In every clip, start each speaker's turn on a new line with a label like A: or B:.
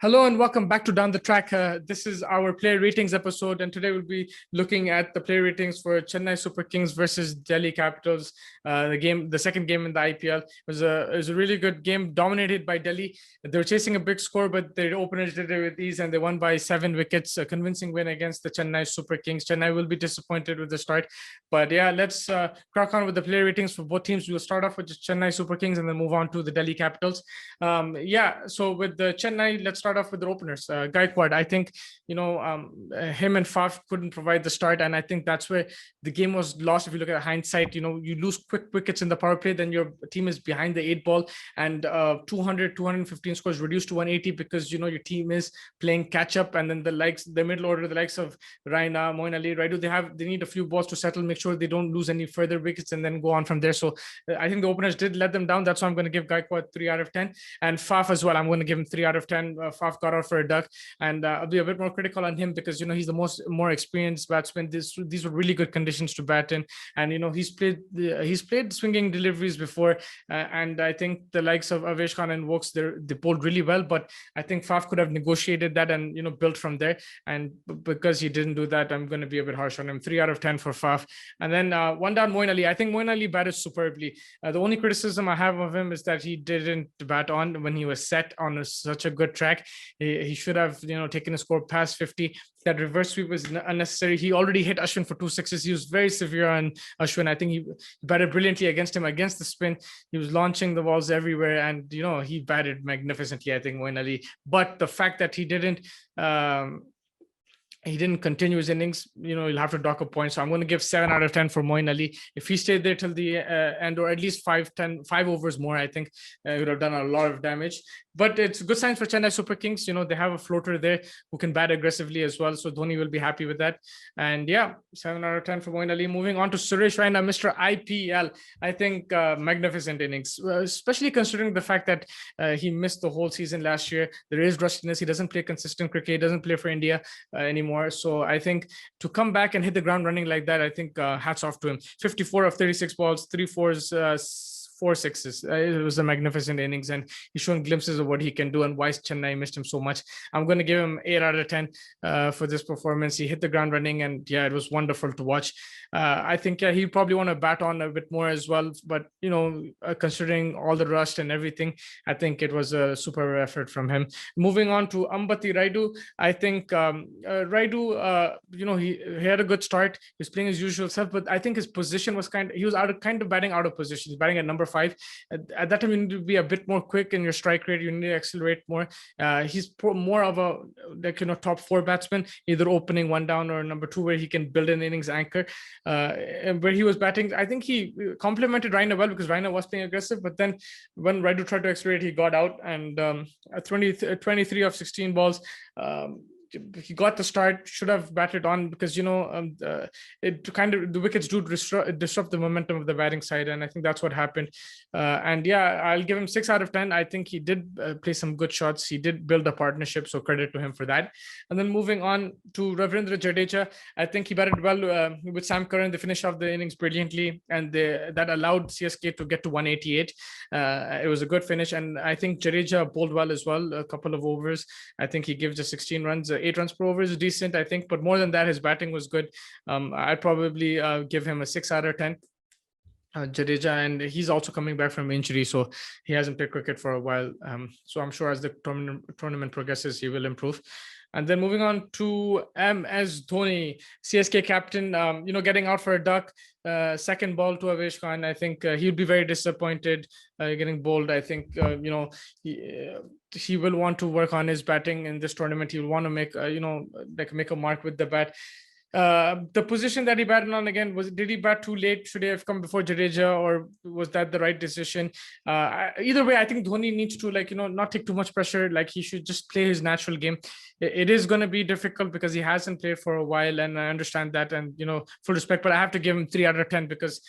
A: Hello and welcome back to Down the Track. This is our player ratings episode, and today we'll be looking at the player ratings for Chennai Super Kings versus Delhi Capitals. The second game in the IPL, it was a really good game, dominated by Delhi. They were chasing a big score, but their openers did it with ease, and they won by 7 wickets. A convincing win against the Chennai Super Kings. Chennai will be disappointed with the start, but yeah, let's crack on with the player ratings for both teams. We'll start off with the Chennai Super Kings and then move on to the Delhi Capitals. So with the Chennai, let's start off with the openers. Gaikwad, I think, him and Faf couldn't provide the start, and I think that's where the game was lost. If you look at hindsight, you lose quick wickets in the power play, then your team is behind the 8 ball, and 215 scores reduced to 180 because your team is playing catch up, and then the middle order, the likes of Raina, Moin Ali, Raidu, they need a few balls to settle, make sure they don't lose any further wickets, and then go on from there. So I think the openers did let them down. That's why I'm going to give Gaikwad 3 out of 10, and Faf as well. I'm going to give him 3 out of 10. Faf got out for a duck, and I'll be a bit more critical on him because he's the more experienced batsman. These were really good conditions to bat in, and he's played swinging deliveries before, and I think the likes of Avesh Khan and Wokes, they bowled really well, but I think Faf could have negotiated that and built from there, and because he didn't do that, I'm going to be a bit harsh on him. 3 out of 10 for Faf. And then one down, Moin Ali. I think Moin Ali batted superbly. The only criticism I have of him is that he didn't bat on when he was set on such a good track. He should have taken a score past 50. That reverse sweep was unnecessary. He already hit Ashwin for 2 sixes. He was very severe on Ashwin. I think he batted brilliantly against him, against the spin. He was launching the balls everywhere, and he batted magnificently, I think, Moin Ali. But the fact that he didn't continue his innings, he'll have to dock a point. So I'm going to give 7 out of 10 for Moin Ali. If he stayed there till the end, or at least 5 overs more, I think he would have done a lot of damage. But it's good signs for Chennai Super Kings. They have a floater there who can bat aggressively as well. So Dhoni will be happy with that. And yeah, 7 out of 10 for Moin Ali. Moving on to Suresh Raina, Mr. IPL. I think magnificent innings, especially considering the fact that he missed the whole season last year. There is rustiness. He doesn't play consistent cricket. He doesn't play for India anymore. So I think to come back and hit the ground running like that, I think hats off to him. 54 of 36 balls, 3 fours, 4 sixes. It was a magnificent innings, and he's shown glimpses of what he can do and why Chennai missed him so much. I'm going to give him 8 out of 10 for this performance. He hit the ground running, and yeah, it was wonderful to watch. I think he probably want to bat on a bit more as well, but considering all the rust and everything, I think it was a super effort from him. Moving on to Ambati Raidu, I think Raidu, he had a good start. He was playing his usual self, but I think his position was he was batting out of position. He's batting at number 5. At that time, you need to be a bit more quick in your strike rate. You need to accelerate more. He's more of a top 4 batsman, either opening 1 down or number 2, where he can build an innings anchor. Where he was batting, I think he complemented Raina well because Raina was playing aggressive, but then when Raidu tried to accelerate, he got out, and 23 of 16 balls. He got the start, should have batted on because the wickets do disrupt the momentum of the batting side, and I think that's what happened. And yeah, I'll give him 6 out of 10. I think he did play some good shots. He did build a partnership, so credit to him for that. And then moving on to Ravindra Jadeja, I think he batted well with Sam Curran. They finished off the innings brilliantly, and that allowed CSK to get to 188. It was a good finish, and I think Jadeja bowled well as well. A couple of overs, I think he gives just 16 runs. 8 runs per over is decent, I think, but more than that, his batting was good. I'd probably give him a 6 out of 10. Jadeja, and he's also coming back from injury, so he hasn't played cricket for a while. So I'm sure as the tournament progresses, he will improve. And then moving on to MS Dhoni, CSK captain, getting out for a duck. Second ball to Avesh Khan. I think he'd be very disappointed getting bowled. I think he will want to work on his batting in this tournament. He will want to make make a mark with the bat. The position that he batted on again, did he bat too late? Should he have come before Jadeja, or was that the right decision? Either way, I think Dhoni needs to not take too much pressure. He should just play his natural game. It is going to be difficult because he hasn't played for a while, and I understand that, and full respect, but I have to give him 3 out of 10 because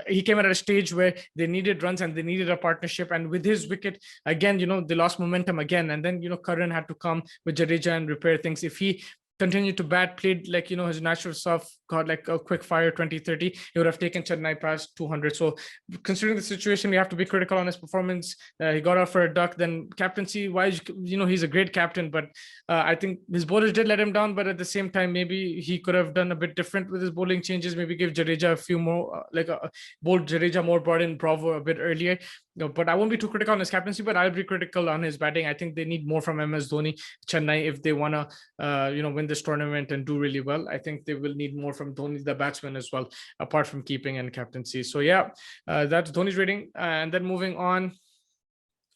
A: he came at a stage where they needed runs and they needed a partnership, and with his wicket again, they lost momentum again, and then Curran had to come with Jadeja and repair things. If he continued to bat, played like, his natural stuff, got like a quick fire 20-30, he would have taken Chennai past 200. So considering the situation, we have to be critical on his performance. He got out for a duck. Then captaincy wise, he's a great captain, but I think his bowlers did let him down. But at the same time, maybe he could have done a bit different with his bowling changes. Maybe give Jadeja a few more, bowled Jadeja more, brought in Bravo a bit earlier. But I won't be too critical on his captaincy, but I'll be critical on his batting. I think they need more from MS Dhoni, Chennai, if they want to, win this tournament and do really well. I think they will need more from Dhoni, the batsman, as well, apart from keeping and captaincy. So yeah, that's Dhoni's rating. And then moving on,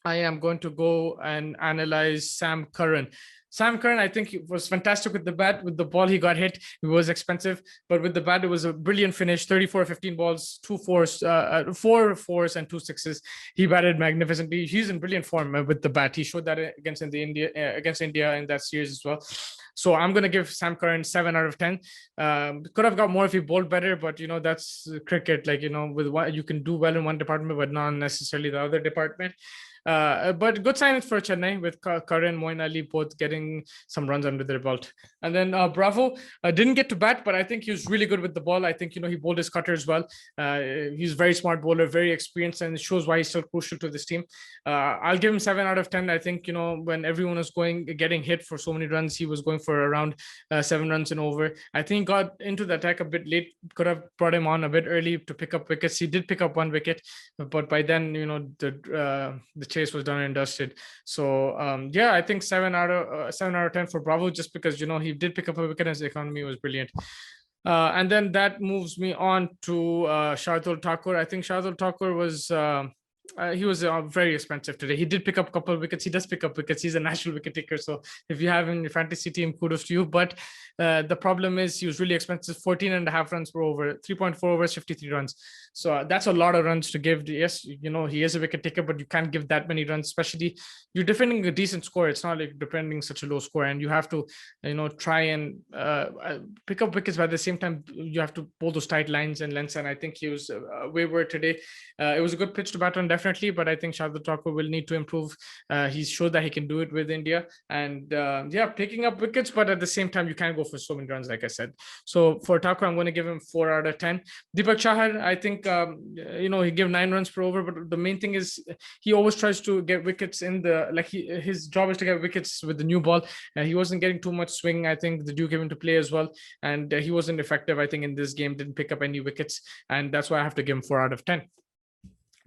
A: I am going to go and analyze Sam Curran. Sam Curran, I think, was fantastic with the bat. With the ball, he got hit. It was expensive, but with the bat, it was a brilliant finish. 34, 15 balls, 2 fours, 4 fours, and 2 sixes. He batted magnificently. He's in brilliant form with the bat. He showed that against India in that series as well. So I'm going to give Sam Curran 7 out of 10. Could have got more if he bowled better, but that's cricket. Like, with one, you can do well in one department, but not necessarily the other department. But good signings for Chennai with Curran, Moin Ali both getting some runs under their belt. And then Bravo didn't get to bat, but I think he was really good with the ball. I think, he bowled his cutter as well. He's a very smart bowler, very experienced, and it shows why he's still crucial to this team. I'll give him 7 out of 10. I think, when everyone was getting hit for so many runs, he was going for around 7 runs and over. I think he got into the attack a bit late, could have brought him on a bit early to pick up wickets. He did pick up 1 wicket, but by then, the chase was done and dusted. So yeah, I think 7 out of 10 for Bravo, just because he did pick up a wicket and his economy was brilliant. And then that moves me on to Shardul Thakur. I think Shardul Thakur was he was very expensive today. He did pick up a couple of wickets. He does pick up wickets. He's a national wicket taker. So if you have him in your fantasy team, kudos to you. But the problem is he was really expensive. 14.5 runs per over, 3.4 overs, 53 runs. So that's a lot of runs to give. Yes, he is a wicket taker, but you can't give that many runs, especially you're defending a decent score. It's not like defending such a low score, and you have to, try and pick up wickets. But at the same time, you have to pull those tight lines and lengths. And I think he was wayward today. It was a good pitch to bat on, definitely, but I think Shardul Thakur will need to improve. He's showed that he can do it with India, and yeah, picking up wickets, but at the same time, you can't go for so many runs, like I said. So for Thakur, I'm going to give him 4 out of 10. Deepak Chahar, I think, he gave 9 runs per over, but the main thing is he always tries to get wickets in his job is to get wickets with the new ball. He wasn't getting too much swing. I think the Duke gave him to play as well, and he wasn't effective, I think, in this game. Didn't pick up any wickets, and that's why I have to give him 4 out of 10.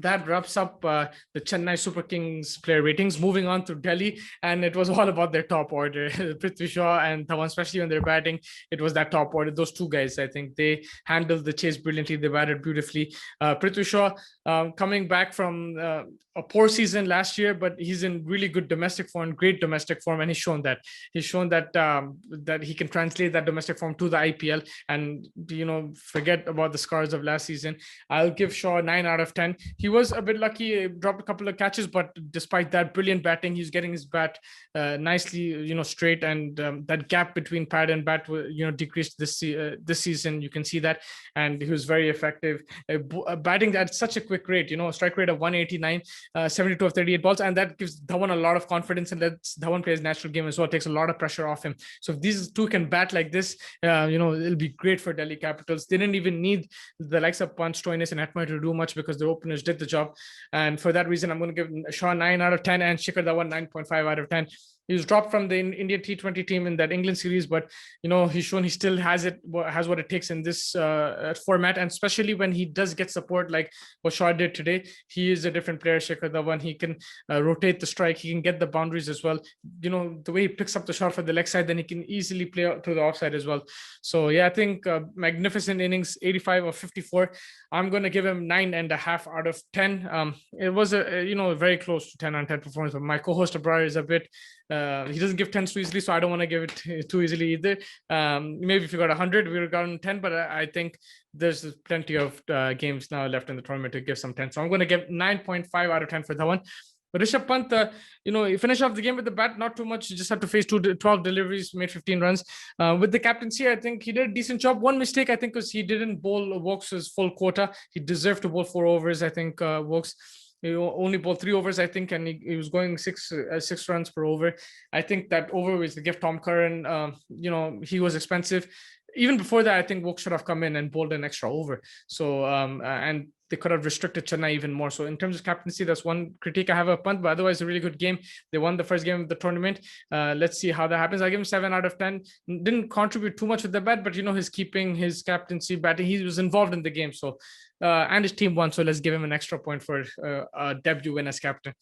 A: That wraps up the Chennai Super Kings player ratings. Moving on to Delhi, and it was all about their top order. Prithvi Shaw and Dhawan, especially when they're batting, it was that top order. Those two guys, I think, they handled the chase brilliantly. They batted beautifully. Prithvi Shaw coming back from a poor season last year, but he's in really good domestic form, great domestic form, and he's shown that. He's shown that that he can translate that domestic form to the IPL, and forget about the scars of last season. I'll give Shaw 9 out of 10. He was a bit lucky, dropped a couple of catches, but despite that, brilliant batting. He's getting his bat nicely, straight, and that gap between pad and bat, decreased this season. You can see that, and he was very effective, batting at such a quick rate. Strike rate of 189, 72 of 38 balls, and that gives Dhawan a lot of confidence, and lets Dhawan play his natural game as well. It takes a lot of pressure off him. So if these two can bat like this, it'll be great for Delhi Capitals. They didn't even need the likes of Punch, Stoinis, and Hetman to do much because the openers did the job. And for that reason, I'm going to give Shaw 9 out of 10 and Shikhar Dhawan 9.5 out of 10. He was dropped from the Indian T20 team in that England series, but he's shown he still has what it takes in this format, and especially when he does get support like what Shaw did today. He is a different player, Shikhar Dhawan. He can rotate the strike, he can get the boundaries as well. The way he picks up the shot for the leg side, then he can easily play out to the offside as well. So yeah, I think magnificent innings, 85 of 54. I'm going to give him 9.5 out of 10. It was a very close to 10 on 10 performance, but my co-host Abrar is a bit. He doesn't give 10s too easily, so I don't want to give it too easily either. Maybe if you got 100, we would have gotten 10, but I think there's plenty of games now left in the tournament to give some 10. So I'm going to give 9.5 out of 10 for Dhawan. But Rishabh Pant, he finished off the game with the bat, not too much. He just had to face 12 deliveries, made 15 runs. With the captaincy, I think he did a decent job. One mistake, I think, was he didn't bowl Wokes' full quota. He deserved to bowl 4 overs, I think, Wokes. He only bowled 3 overs, I think, and he was going six runs per over. I think that over was the gift Tom Curran. He was expensive. Even before that, I think Wook should have come in and bowled an extra over. So and they could have restricted Chennai even more. So in terms of captaincy, that's one critique I have of Pant, but otherwise a really good game. They won the first game of the tournament. Let's see how that happens. I give him 7 out of 10. Didn't contribute too much with the bat, but his keeping, his captaincy, batting, he was involved in the game. So and his team won. So let's give him an extra point for a debut win as captain.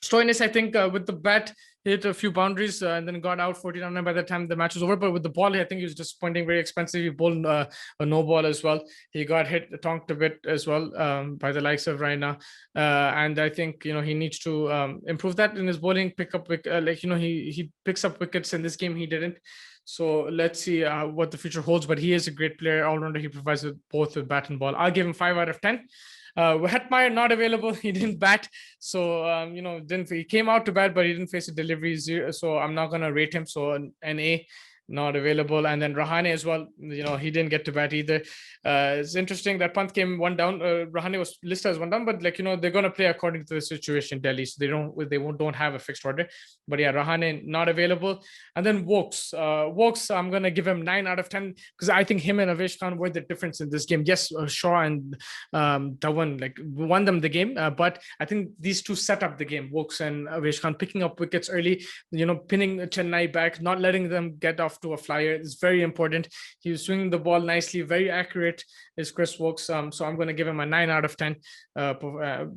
A: Stoinis, I think, with the bat, hit a few boundaries and then got out 14 on 9 by the time the match was over. But with the ball, I think he was disappointing, very expensive. He bowled a no ball as well. He got tonked a bit as well by the likes of Raina. And I think, he needs to improve that in his bowling, pick up, he picks up wickets in this game. He didn't. So let's see what the future holds. But he is a great player, all-rounder. He provides both with bat and ball. I'll give him 5 out of 10. Hetmeyer not available. He didn't bat, so he came out to bat, but he didn't face a delivery, so I'm not gonna rate him. So an A, not available. And then Rahane as well, he didn't get to bat either. It's interesting that Pant came one down. Rahane was listed as one down, but they're gonna play according to the situation in Delhi, so they don't have a fixed order. But yeah, Rahane not available. And then Wokes, I'm gonna give him 9 out of 10 because I think him and Avesh Khan were the difference in this game. Yes, Shaw and Dhawan won them the game, but I think these two set up the game. Wokes and Avesh Khan picking up wickets early, pinning Chennai back, not letting them get off to a flyer is very important. He was swinging the ball nicely, very accurate is Chris Wokes. So I'm going to give him a 9 out of 10.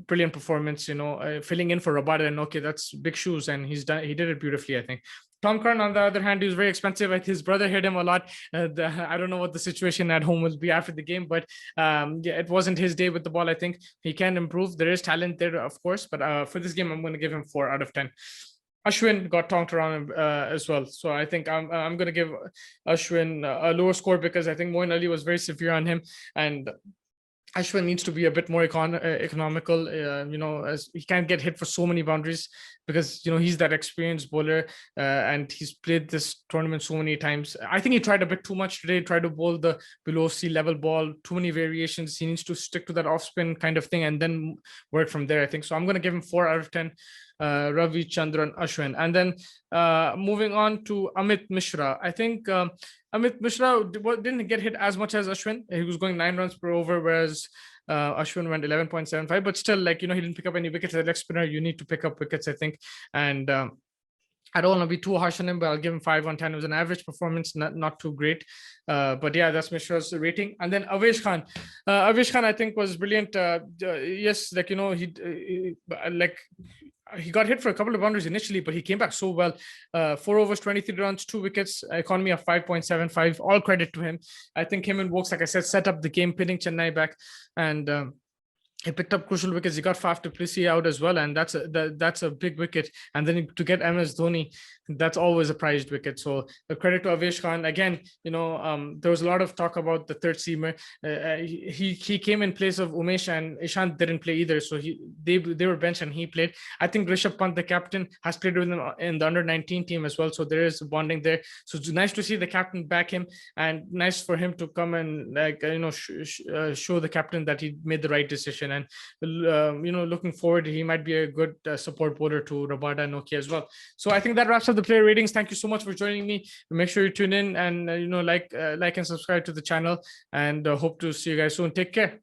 A: Brilliant performance, filling in for Rabada and Nokia. That's big shoes, and he did it beautifully, I think. Tom Curran, on the other hand, he was very expensive. His brother hit him a lot. I don't know what the situation at home will be after the game, but it wasn't his day with the ball. I think he can improve. There is talent there, of course, but for this game, I'm going to give him 4 out of 10. Ashwin got tonked around as well. So I think I'm going to give Ashwin a lower score because I think Moin Ali was very severe on him. And Ashwin needs to be a bit more economical, as he can't get hit for so many boundaries because, he's that experienced bowler and he's played this tournament so many times. I think he tried a bit too much today, tried to bowl the below sea level ball, too many variations. He needs to stick to that off spin kind of thing and then work from there, I think. So I'm going to give him 4 out of 10. Ravi Chandran, Ashwin. And then moving on to Amit Mishra. I think Amit Mishra didn't get hit as much as Ashwin. He was going 9 runs per over, whereas Ashwin went 11.75. But still, he didn't pick up any wickets. As a leg spinner, you need to pick up wickets, I think. And I don't want to be too harsh on him, but I'll give him 5 on 10. It was an average performance, not too great. But yeah, that's Mishra's rating. And then Avesh Khan. Avesh Khan, I think, was brilliant. Yes, he got hit for a couple of boundaries initially, but he came back so well. 4 overs, 23 runs, 2 wickets, economy of 5.75. All credit to him. I think him and Wokes, like I said, set up the game, pinning Chennai back. And he picked up crucial wickets. He got Faf du Plessis out as well, and that's a big wicket. And then to get MS Dhoni, that's always a prized wicket. So credit to Avesh Khan. Again, there was a lot of talk about the third seamer. He came in place of Umesh, and Ishant didn't play either. So they were benched and he played. I think Rishabh Pant, the captain, has played with him in the under-19 team as well. So there is bonding there. So it's nice to see the captain back him, and nice for him to come and show the captain that he made the right decision. And looking forward, he might be a good support bowler to Rabada and Nokia as well. So I think that wraps up the player ratings. Thank you so much for joining me. Make sure you tune in and like and subscribe to the channel, and hope to see you guys soon. Take care.